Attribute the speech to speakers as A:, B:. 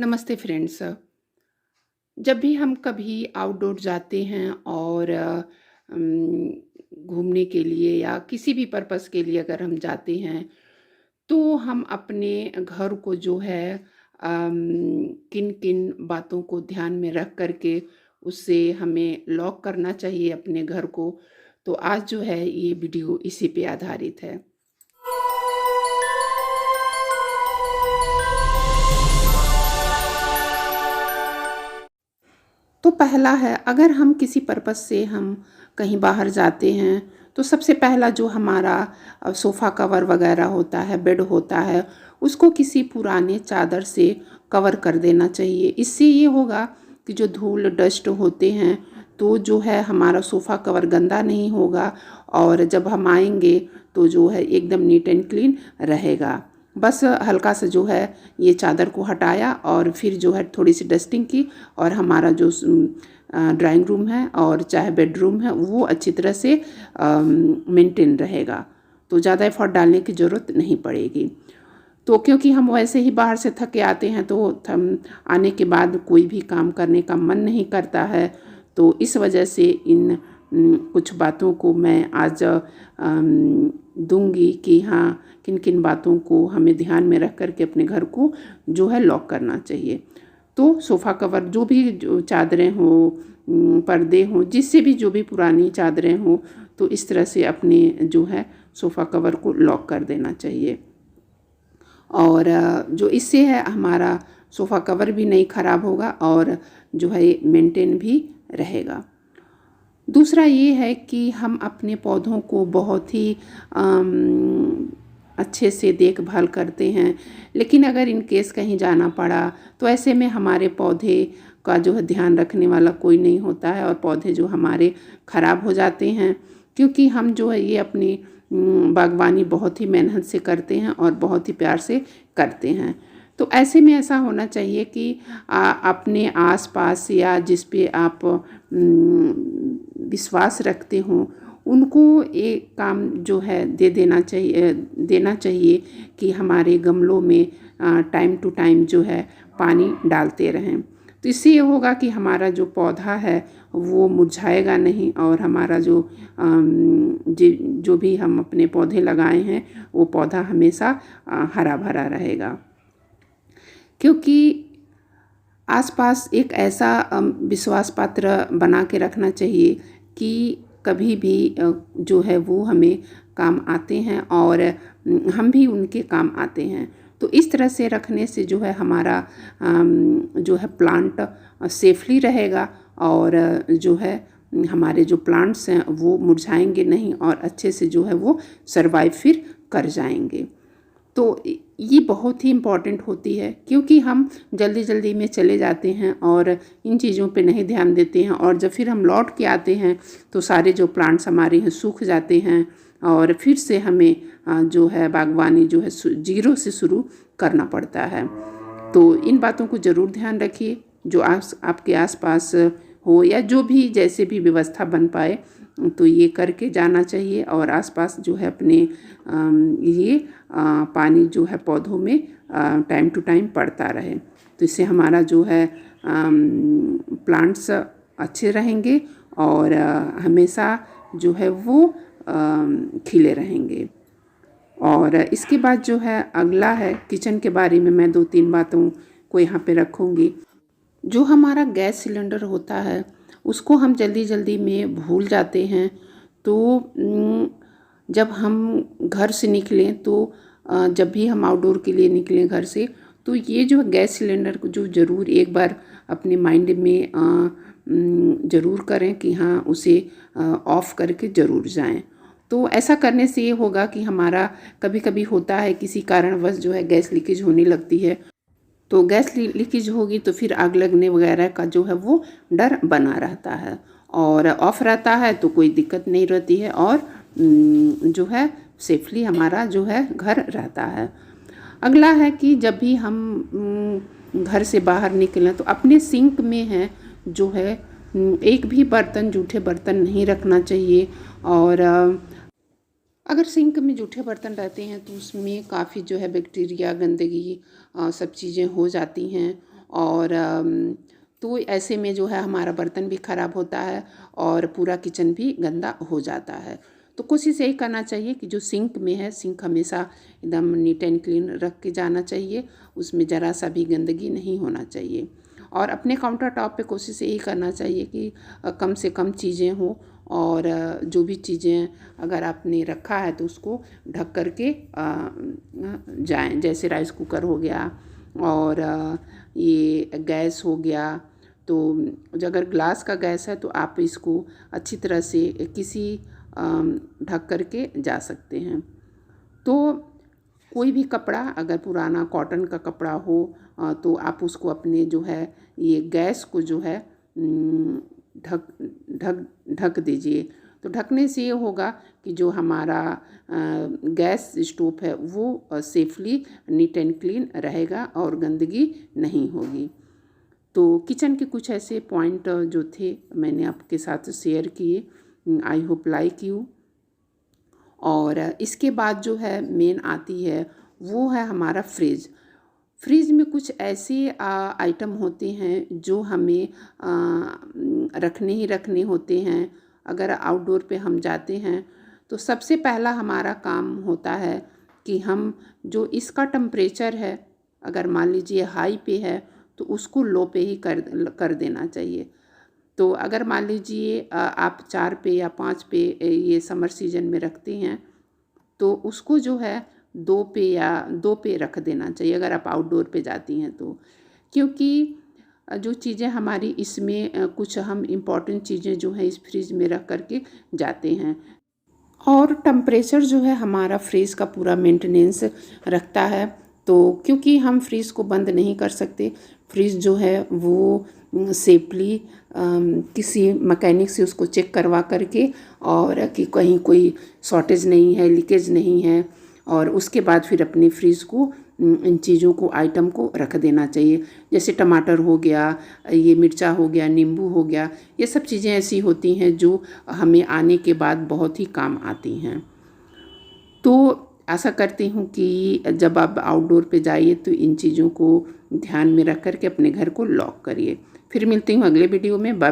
A: नमस्ते फ्रेंड्स। जब भी हम कभी आउटडोर जाते हैं और घूमने के लिए या किसी भी पर्पस के लिए अगर हम जाते हैं तो हम अपने घर को जो है किन किन बातों को ध्यान में रख करके उससे हमें लॉक करना चाहिए अपने घर को। तो आज जो है ये वीडियो इसी पे आधारित है। तो पहला है, अगर हम किसी पर्पस से हम कहीं बाहर जाते हैं तो सबसे पहला जो हमारा सोफ़ा कवर वगैरह होता है, बेड होता है, उसको किसी पुराने चादर से कवर कर देना चाहिए। इससे ये होगा कि जो धूल डस्ट होते हैं तो जो है हमारा सोफ़ा कवर गंदा नहीं होगा और जब हम आएंगे तो जो है एकदम नीट एंड क्लीन रहेगा। बस हल्का सा जो है ये चादर को हटाया और फिर जो है थोड़ी सी डस्टिंग की और हमारा जो ड्राइंग रूम है और चाहे बेडरूम है वो अच्छी तरह से मेंटेन रहेगा। तो ज़्यादा एफर्ट डालने की ज़रूरत नहीं पड़ेगी। तो क्योंकि हम वैसे ही बाहर से थके आते हैं तो हम आने के बाद कोई भी काम करने का मन नहीं करता है। तो इस वजह से इन कुछ बातों को मैं आज दूंगी कि हाँ किन किन बातों को हमें ध्यान में रख करके अपने घर को जो है लॉक करना चाहिए। तो सोफ़ा कवर जो भी जो चादरें हों, पर्दे हों, जिससे भी जो भी पुरानी चादरें हों, तो इस तरह से अपने जो है सोफ़ा कवर को लॉक कर देना चाहिए। और जो इससे है हमारा सोफ़ा कवर भी नहीं ख़राब होगा और जो है मेंटेन भी रहेगा। दूसरा ये है कि हम अपने पौधों को बहुत ही अच्छे से देखभाल करते हैं, लेकिन अगर इन केस कहीं जाना पड़ा तो ऐसे में हमारे पौधे का जो है ध्यान रखने वाला कोई नहीं होता है और पौधे जो हमारे ख़राब हो जाते हैं। क्योंकि हम जो है ये अपनी बागवानी बहुत ही मेहनत से करते हैं और बहुत ही प्यार से करते हैं। तो ऐसे में ऐसा होना चाहिए कि अपने आसपास या जिस पे आप विश्वास रखते हो उनको एक काम जो है देना चाहिए कि हमारे गमलों में टाइम टू टाइम जो है पानी डालते रहें। तो इससे ये होगा कि हमारा जो पौधा है वो मुरझाएगा नहीं और हमारा जो भी हम अपने पौधे लगाए हैं वो पौधा हमेशा हरा भरा रहेगा। क्योंकि आसपास एक ऐसा विश्वास पात्र बना के रखना चाहिए कि कभी भी जो है वो हमें काम आते हैं और हम भी उनके काम आते हैं। तो इस तरह से रखने से जो है हमारा जो है प्लांट सेफली रहेगा और जो है हमारे जो प्लांट्स हैं वो मुरझाएंगे नहीं और अच्छे से जो है वो सरवाइव फिर कर जाएंगे। तो ये बहुत ही इम्पॉर्टेंट होती है क्योंकि हम जल्दी जल्दी में चले जाते हैं और इन चीज़ों पे नहीं ध्यान देते हैं और जब फिर हम लौट के आते हैं तो सारे जो प्लांट्स हमारे हैं सूख जाते हैं और फिर से हमें जो है बागवानी जो है जीरो से शुरू करना पड़ता है। तो इन बातों को ज़रूर ध्यान रखिए। जो आपके आसपास हो या जो भी जैसे भी व्यवस्था बन पाए तो ये करके जाना चाहिए और आसपास जो है अपने ये पानी जो है पौधों में टाइम टू टाइम पड़ता रहे। तो इससे हमारा जो है प्लांट्स अच्छे रहेंगे और हमेशा जो है वो खिले रहेंगे। और इसके बाद जो है अगला है किचन के बारे में मैं 2-3 बातों को यहाँ पे रखूँगी। जो हमारा गैस सिलेंडर होता है उसको हम जल्दी जल्दी में भूल जाते हैं। तो जब हम घर से निकलें तो जब भी हम आउटडोर के लिए निकलें घर से तो ये जो गैस सिलेंडर को जो ज़रूर एक बार अपने माइंड में ज़रूर करें कि हाँ उसे ऑफ़ करके ज़रूर जाएं। तो ऐसा करने से ये होगा कि हमारा कभी कभी होता है किसी कारणवश जो है गैस लीकेज होने लगती है। तो गैस लीकेज होगी तो फिर आग लगने वगैरह का जो है वो डर बना रहता है और ऑफ रहता है तो कोई दिक्कत नहीं रहती है और जो है सेफली हमारा जो है घर रहता है। अगला है कि जब भी हम घर से बाहर निकलें तो अपने सिंक में है जो है एक भी बर्तन जूठे बर्तन नहीं रखना चाहिए। और अगर सिंक में जूठे बर्तन रहते हैं तो उसमें काफ़ी जो है बैक्टीरिया गंदगी सब चीज़ें हो जाती हैं और तो ऐसे में जो है हमारा बर्तन भी ख़राब होता है और पूरा किचन भी गंदा हो जाता है। तो कोशिश यही करना चाहिए कि जो सिंक में है, सिंक हमेशा एकदम नीट एंड क्लीन रख के जाना चाहिए, उसमें ज़रा सा भी गंदगी नहीं होना चाहिए। और अपने काउंटर टॉप पे कोशिश यही करना चाहिए कि कम से कम चीज़ें हों, और जो भी चीज़ें अगर आपने रखा है तो उसको ढक कर के जाएं। जैसे राइस कुकर हो गया और ये गैस हो गया। तो अगर ग्लास का गैस है तो आप इसको अच्छी तरह से किसी ढक कर के जा सकते हैं। तो कोई भी कपड़ा अगर पुराना कॉटन का कपड़ा हो तो आप उसको अपने जो है ये गैस को जो है ढक ढक ढक दीजिए। तो ढकने से ये होगा कि जो हमारा गैस स्टोव है वो सेफली नीट एंड क्लीन रहेगा और गंदगी नहीं होगी। तो किचन के कुछ ऐसे पॉइंट जो थे मैंने आपके साथ शेयर किए। I hope like you. और इसके बाद जो है मेन आती है वो है हमारा फ्रिज। फ्रिज में कुछ ऐसे आइटम होते हैं जो हमें रखने ही रखने होते हैं। अगर आउटडोर पे हम जाते हैं तो सबसे पहला हमारा काम होता है कि हम जो इसका टेम्परेचर है, अगर मान लीजिए हाई पे है तो उसको लो पे ही कर देना चाहिए। तो अगर मान लीजिए आप 4 पे या 5 पे ये समर सीजन में रखते हैं तो उसको जो है 2 पे रख देना चाहिए अगर आप आउटडोर पे जाती हैं तो। क्योंकि जो चीज़ें हमारी इसमें कुछ हम इम्पॉर्टेंट चीज़ें जो हैं इस फ्रिज में रख कर के जाते हैं। और टेम्परेचर जो है हमारा फ्रिज का पूरा मेंटेनेंस रखता है। तो क्योंकि हम फ्रिज को बंद नहीं कर सकते, फ्रिज जो है वो सेफली किसी मैकेनिक से उसको चेक करवा करके और कि कहीं कोई शॉर्टेज नहीं है, लीकेज नहीं है, और उसके बाद फिर अपने फ्रिज को इन चीज़ों को आइटम को रख देना चाहिए। जैसे टमाटर हो गया, ये मिर्चा हो गया, नींबू हो गया, ये सब चीज़ें ऐसी होती हैं जो हमें आने के बाद बहुत ही काम आती हैं। तो आशा करती हूँ कि जब आप आउटडोर पे जाइए तो इन चीज़ों को ध्यान में रख कर के अपने घर को लॉक करिए। फिर मिलती हूँ अगले वीडियो में। बाय।